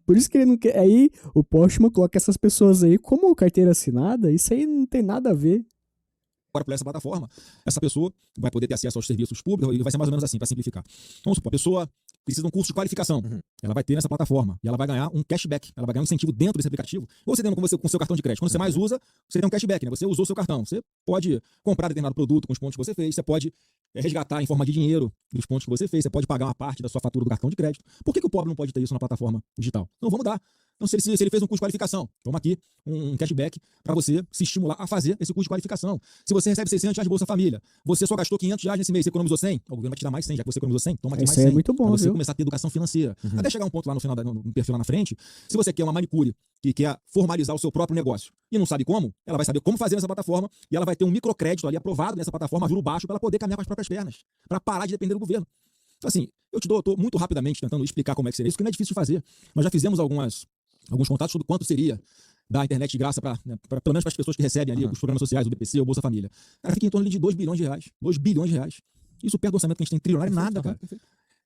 Por isso que ele não quer. Aí o Postman coloca essas pessoas aí como carteira assinada, isso aí não tem nada a ver. Agora, por essa plataforma, essa pessoa vai poder ter acesso aos serviços públicos e vai ser mais ou menos assim, para simplificar. Vamos supor, a pessoa precisa de um curso de qualificação. Ela vai ter nessa plataforma e ela vai ganhar um cashback. Ela vai ganhar um incentivo dentro desse aplicativo. Ou você tendo com o seu cartão de crédito. Quando você mais usa, você tem um cashback, né? Você usou o seu cartão. Você pode comprar determinado produto com os pontos que você fez. Você pode resgatar em forma de dinheiro os pontos que você fez. Você pode pagar uma parte da sua fatura do cartão de crédito. Por que o pobre não pode ter isso na plataforma digital? Não, vamos dar. Então, se ele fez um curso de qualificação, toma aqui um cashback para você se estimular a fazer esse curso de qualificação. Se você recebe 600 reais de Bolsa Família, você só gastou 500 reais nesse mês, você economizou 100, o governo vai te dar mais 100, já que você economizou 100, toma aqui mais 100. Isso é muito bom, pra você viu? começar a ter educação financeira. Até chegar um ponto lá no final, no perfil lá na frente, se você quer uma manicure que quer formalizar o seu próprio negócio e não sabe como, ela vai saber como fazer nessa plataforma e ela vai ter um microcrédito ali aprovado nessa plataforma, juro baixo, para ela poder caminhar com as próprias pernas, para parar de depender do governo. Então, assim, eu tô muito rapidamente tentando explicar como é que seria isso, que não é difícil de fazer. Nós já fizemos alguns contatos sobre quanto seria da internet de graça pelo menos para as pessoas que recebem ali os programas sociais, o BPC, o Bolsa Família. Cara, fica em torno de 2 bilhões de reais. 2 bilhões de reais. Isso perto do orçamento que a gente tem trilionário, nada, cara.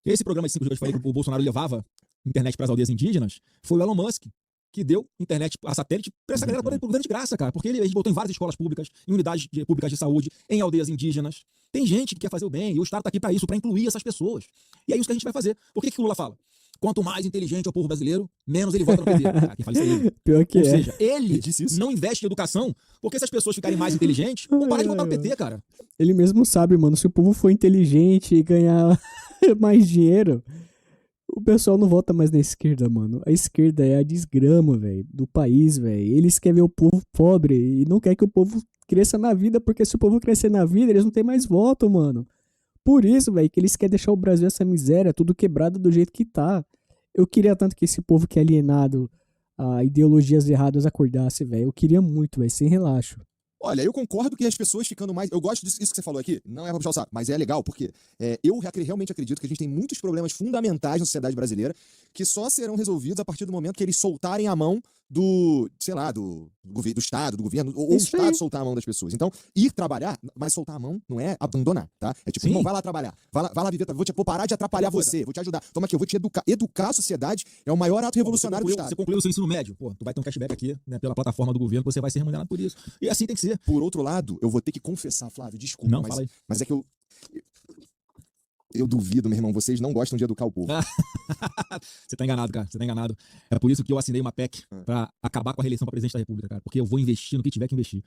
Esse programa de 5G que eu te falei que o Bolsonaro levava internet para as aldeias indígenas, foi o Elon Musk que deu internet a satélite para essa galera toda por governo de graça, cara. Porque ele botou em várias escolas públicas, em unidades públicas de saúde, em aldeias indígenas. Tem gente que quer fazer o bem e o Estado tá aqui para isso, para incluir essas pessoas. E é isso que a gente vai fazer. Por que o Lula fala? Quanto mais inteligente é o povo brasileiro, menos ele vota no PT. Cara, quem fala isso é ele. Pior que Ou é. seja, ele não investe em educação, porque se as pessoas ficarem mais inteligentes, vão parar de votar no PT, cara. Ele mesmo sabe, mano, se o povo for inteligente e ganhar mais dinheiro, o pessoal não vota mais na esquerda, mano. A esquerda é a desgrama, velho, do país, velho. Eles querem ver o povo pobre e não quer que o povo cresça na vida, porque se o povo crescer na vida, eles não têm mais voto, mano. Por isso, velho, que eles querem deixar o Brasil essa miséria, tudo quebrado do jeito que tá. Eu queria tanto que esse povo que é alienado a ideologias erradas acordasse, velho. Eu queria muito, velho, sem relaxo. Olha, eu concordo que as pessoas ficando mais. Eu gosto disso que você falou aqui, não é pra puxar o saco, mas é legal, porque eu realmente acredito que a gente tem muitos problemas fundamentais na sociedade brasileira que só serão resolvidos a partir do momento que eles soltarem a mão do, sei lá, do Estado, do governo, ou o Isso Estado aí. soltar a mão das pessoas. Então, ir trabalhar, mas soltar a mão não é abandonar, tá? É tipo, Sim. não, vai lá trabalhar, vai lá viver, vou parar de atrapalhar Outra coisa. você, vou te ajudar. Toma aqui, eu vou te educar. Educar a sociedade é o maior ato revolucionário do Você Estado. concluiu o seu ensino médio, pô, tu vai ter um cashback aqui, né, pela plataforma do governo, que você vai ser remunerado por isso. E assim tem que ser. Por outro lado, eu vou ter que confessar, Flávio, desculpa, Não, fala aí. mas é que eu duvido, meu irmão, vocês não gostam de educar o povo. Você tá enganado, cara. Você tá enganado. É por isso que eu assinei uma PEC pra acabar com a reeleição pra presidente da República, cara. Porque eu vou investir no que tiver que investir.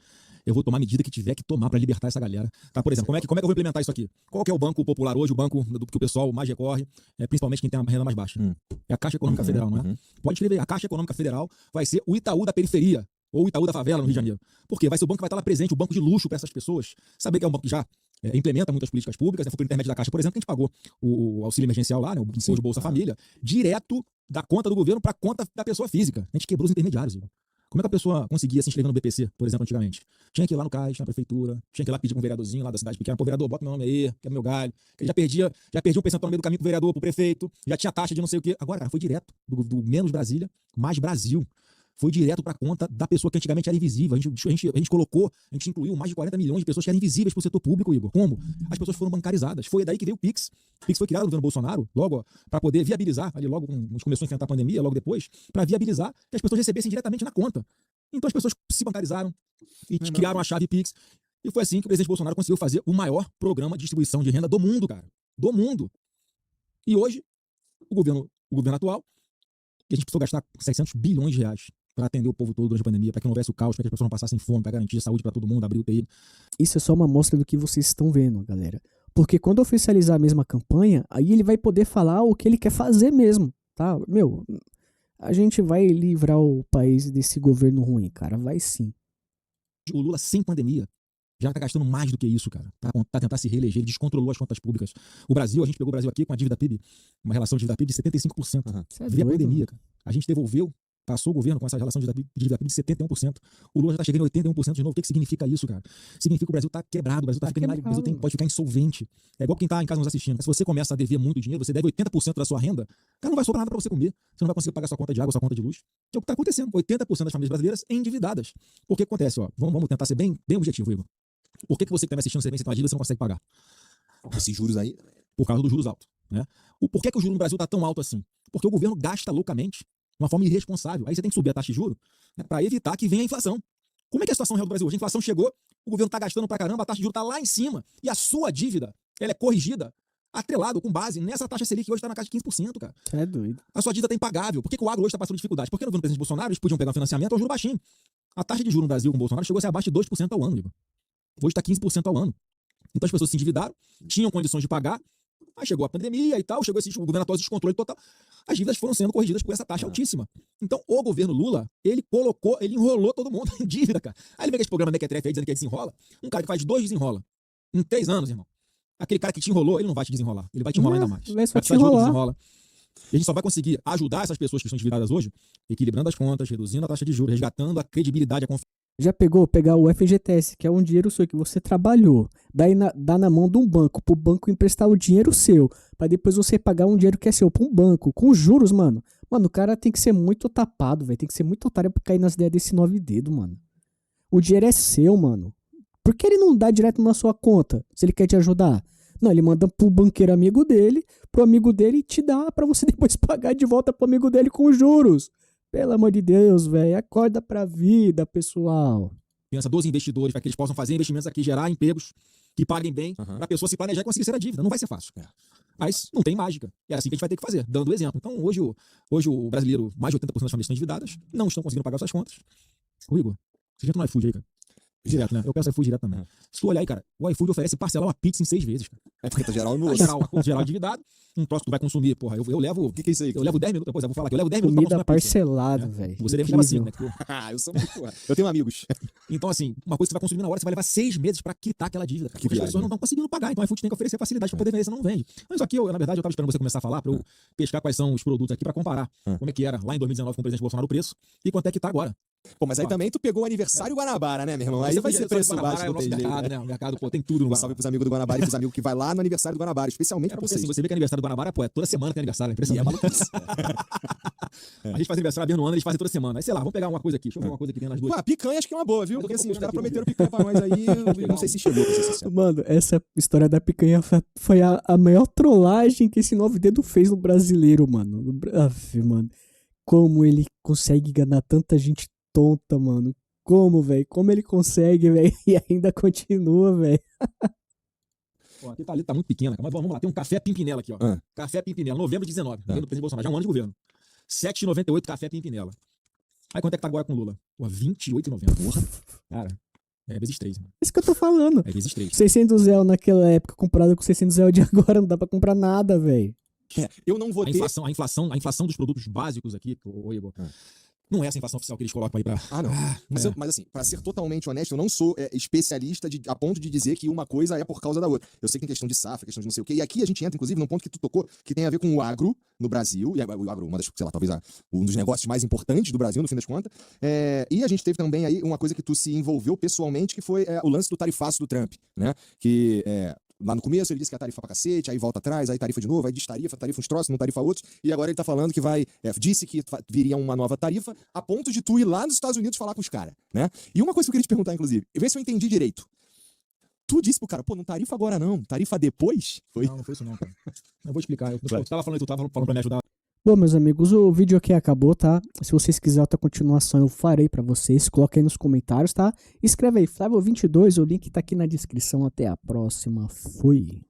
Eu vou tomar a medida que tiver que tomar pra libertar essa galera. Tá, por exemplo, como é que eu vou implementar isso aqui? Qual que é o banco popular hoje, o banco que o pessoal mais recorre, principalmente quem tem a renda mais baixa? É a Caixa Econômica Federal, não é? Pode escrever, a Caixa Econômica Federal vai ser o Itaú da periferia. Ou o Itaú da favela no Rio de Janeiro. Por quê? Vai ser o banco que vai estar lá presente, o banco de luxo para essas pessoas. Saber que é um banco que já implementa muitas políticas públicas, foi por intermédio da Caixa, por exemplo, que a gente pagou o auxílio emergencial lá, né, o de Bolsa Família, direto da conta do governo para a conta da pessoa física. A gente quebrou os intermediários. Igor. Como é que a pessoa conseguia se inscrever no BPC, por exemplo, antigamente? Tinha que ir lá no CAIS, na prefeitura, tinha que ir lá pedir para um vereadorzinho lá da cidade pequena, pô, vereador, bota meu nome aí, quero meu galho. Ele já perdia um percentual no meio do caminho pro vereador, pro prefeito, já tinha taxa de não sei o quê. Agora, cara, foi direto do menos Brasília, mais Brasil. Foi direto para a conta da pessoa que antigamente era invisível. A gente incluiu mais de 40 milhões de pessoas que eram invisíveis para o setor público, Igor. Como? As pessoas foram bancarizadas. Foi daí que veio o Pix. O Pix foi criado no governo Bolsonaro, logo, para poder viabilizar, ali logo, quando a gente começou a enfrentar a pandemia, logo depois, para viabilizar que as pessoas recebessem diretamente na conta. Então as pessoas se bancarizaram e criaram a chave Pix. E foi assim que o presidente Bolsonaro conseguiu fazer o maior programa de distribuição de renda do mundo, cara. Do mundo. E hoje, o governo atual, que a gente precisou gastar 600 bilhões de reais para atender o povo todo durante a pandemia, para que não houvesse o caos, para que as pessoas não passassem fome, para garantir saúde para todo mundo, abrir UTI. Isso é só uma amostra do que vocês estão vendo, galera. Porque quando oficializar a mesma campanha, aí ele vai poder falar o que ele quer fazer mesmo, tá? Meu, a gente vai livrar o país desse governo ruim, cara. Vai sim. O Lula, sem pandemia, já tá gastando mais do que isso, cara. Pra tentar se reeleger, ele descontrolou as contas públicas. A gente pegou o Brasil aqui com a dívida PIB, uma relação de dívida PIB de 75%. Você é Veio a doido, pandemia, mano. cara. A gente devolveu, passou o governo com essa relação de dívida PIB de 71%. O Lula já tá chegando em 81% de novo. O que significa isso, cara? Significa que o Brasil tá quebrado, o Brasil tá ficando quebrado, o Brasil pode ficar insolvente. É igual quem tá em casa nos assistindo. Se você começa a dever muito dinheiro, você deve 80% da sua renda, cara, não vai sobrar nada pra você comer. Você não vai conseguir pagar sua conta de água, sua conta de luz. É o que tá acontecendo. 80% das famílias brasileiras endividadas. Por que acontece, ó? Vamos tentar ser bem objetivo, Igor. Por que você que tá me assistindo, você tem uma dívida, você não consegue pagar? Esses juros aí. Por causa dos juros altos. Né? Por que o juro no Brasil está tão alto assim? Porque o governo gasta loucamente, de uma forma irresponsável. Aí você tem que subir a taxa de juros, né, para evitar que venha a inflação. Como é que é a situação real do Brasil hoje? A inflação chegou, o governo está gastando pra caramba, a taxa de juros está lá em cima, e a sua dívida ela é corrigida, atrelado, com base nessa taxa Selic que hoje está na casa de 15%, cara. Você é doido. A sua dívida está impagável. Por que o agro hoje está passando dificuldade? Porque no governo do presidente Bolsonaro eles podiam pegar um financiamento ao juro baixinho. A taxa de juros no Brasil com o Bolsonaro chegou a ser abaixo de 2% ao ano, Igor. Hoje está 15% ao ano. Então as pessoas se endividaram, tinham condições de pagar, aí chegou a pandemia e tal, chegou o governo atual de descontrole total. As dívidas foram sendo corrigidas por essa taxa altíssima. Então o governo Lula, ele enrolou todo mundo em dívida, cara. Aí ele vem com esse programa Mequetrefe aí dizendo que ele desenrola. Um cara que faz 2 desenrola. Em 3 anos, irmão. Aquele cara que te enrolou, ele não vai te desenrolar. Ele vai te enrolar ainda mais. Vai só te precisar de outro enrolar. desenrola. E a gente só vai conseguir ajudar essas pessoas que estão endividadas hoje, equilibrando as contas, reduzindo a taxa de juros, resgatando a credibilidade, a confiança. Já pegar o FGTS, que é um dinheiro seu que você trabalhou, dá na mão de um banco, pro banco emprestar o dinheiro seu, pra depois você pagar um dinheiro que é seu pra um banco, com juros, mano. Mano, o cara tem que ser muito tapado, velho. Tem que ser muito otário pra cair nas ideias desse 9 dedos, mano. O dinheiro é seu, mano. Por que ele não dá direto na sua conta, se ele quer te ajudar? Não, ele manda pro banqueiro amigo dele, pro amigo dele te dá pra você depois pagar de volta pro amigo dele com juros. Pelo amor de Deus, velho. Acorda pra vida, pessoal. Dos investidores, para que eles possam fazer investimentos aqui, gerar empregos que paguem bem, para a pessoa se planejar e conseguir ser a dívida. Não vai ser fácil. Mas não tem mágica. É assim que a gente vai ter que fazer, dando o exemplo. Então, hoje o brasileiro, mais de 80% das famílias estão endividadas, não estão conseguindo pagar suas contas. Ô, Igor, você já tá no iFood aí, cara? Direto, né? Eu peço iFood direto também. Se tu olhar aí, cara, o iFood oferece parcelar uma pizza em 6 vezes, cara. É porque tá geral no Tá osso. geral, uma conta geral endividado, um troço que tu vai consumir, porra, eu levo... O que é isso aí? Eu levo 10 minutos, depois eu vou falar que eu levo 10 minutos pra Comida consumir a pizza. parcelada, velho. Você deve levar 5, né? Eu sou muito porra. Eu tenho amigos. Então, assim, uma coisa que você vai consumir na hora, você vai levar 6 meses pra quitar aquela dívida. Cara, porque as pessoas não estão conseguindo pagar. Então, a iFood tem que oferecer facilidade pra poder vender, senão não vende. Mas aqui, na verdade, eu tava esperando você começar a falar pra eu pescar quais são os produtos aqui pra comparar como é que era lá em 2019 com o presidente Bolsonaro o preço e quanto é que tá agora. Pô, mas aí Pô. também tu pegou o aniversário Guanabara, né, meu irmão? Aí Você vai vai ser preço Guanabara, baixo, é o não nosso tem jeito, mercado, né? né? O mercado, pô, tem tudo no Um salve pros amigos do Guanabara e pros amigos que vai lá no aniversário do Guanabara, especialmente É pra porque vocês. assim, você vê que aniversário do Guanabara, pô, é toda semana que é aniversário, é E é impressionante. maluquice. A gente faz aniversário uma vez no ano, eles fazem toda semana. Aí sei lá, vamos pegar uma coisa aqui. Deixa eu ver uma coisa que tem nas duas. Pô, a picanha acho que é uma boa, viu? Mas eu Porque tô assim, os caras procurando aqui, prometeram picanha pra nós aí, eu não sei se chegou, pra ser sincero. Mano, essa história da picanha foi a maior trollagem que esse Novo Dedo fez no brasileiro, mano. Aff, mano. Como ele consegue enganar tanta gente tonta, mano. Como, velho? Como ele consegue, velho? E ainda continua, velho. Ó, aqui tá muito pequena, cara. Mas vamos lá, tem um café Pimpinela aqui, ó. Ah. Café Pimpinela, novembro de 19, governo do presidente Bolsonaro, já é um ano de governo. 7,98 café Pimpinela. Aí quanto é que tá agora com o Lula? Pô, 28,90. Porra. Cara, é vezes 3, mano. Isso que eu tô falando. É vezes 3. 600 real naquela época, comparado com 600 real de agora, não dá pra comprar nada, velho. Eu não vou A ter... inflação dos produtos básicos aqui, ô Igor, não é essa inflação oficial que eles colocam aí pra... Ah, não. Mas assim, pra ser totalmente honesto, eu não sou especialista a ponto de dizer que uma coisa é por causa da outra. Eu sei que tem questão de safra, questão de não sei o quê. E aqui a gente entra, inclusive, num ponto que tu tocou, que tem a ver com o agro no Brasil. E o agro, uma das, sei lá, talvez um dos negócios mais importantes do Brasil, no fim das contas. E a gente teve também aí uma coisa que tu se envolveu pessoalmente, que foi o lance do tarifaço do Trump, né? Que... lá no começo ele disse que a tarifa pra cacete, aí volta atrás, aí tarifa de novo, aí tarifa uns troços, não tarifa outros, e agora ele tá falando que disse que viria uma nova tarifa, a ponto de tu ir lá nos Estados Unidos falar com os caras, né? E uma coisa que eu queria te perguntar, inclusive, vê se eu entendi direito. Tu disse pro cara, pô, não tarifa agora não, tarifa depois? Foi? Não foi isso não, cara. Eu vou explicar. Tu tava falando pra me ajudar. Bom, meus amigos, o vídeo aqui acabou, tá? Se vocês quiserem outra continuação, eu farei pra vocês. Coloque aí nos comentários, tá? Escreve aí, Flávio22, o link tá aqui na descrição. Até a próxima. Fui.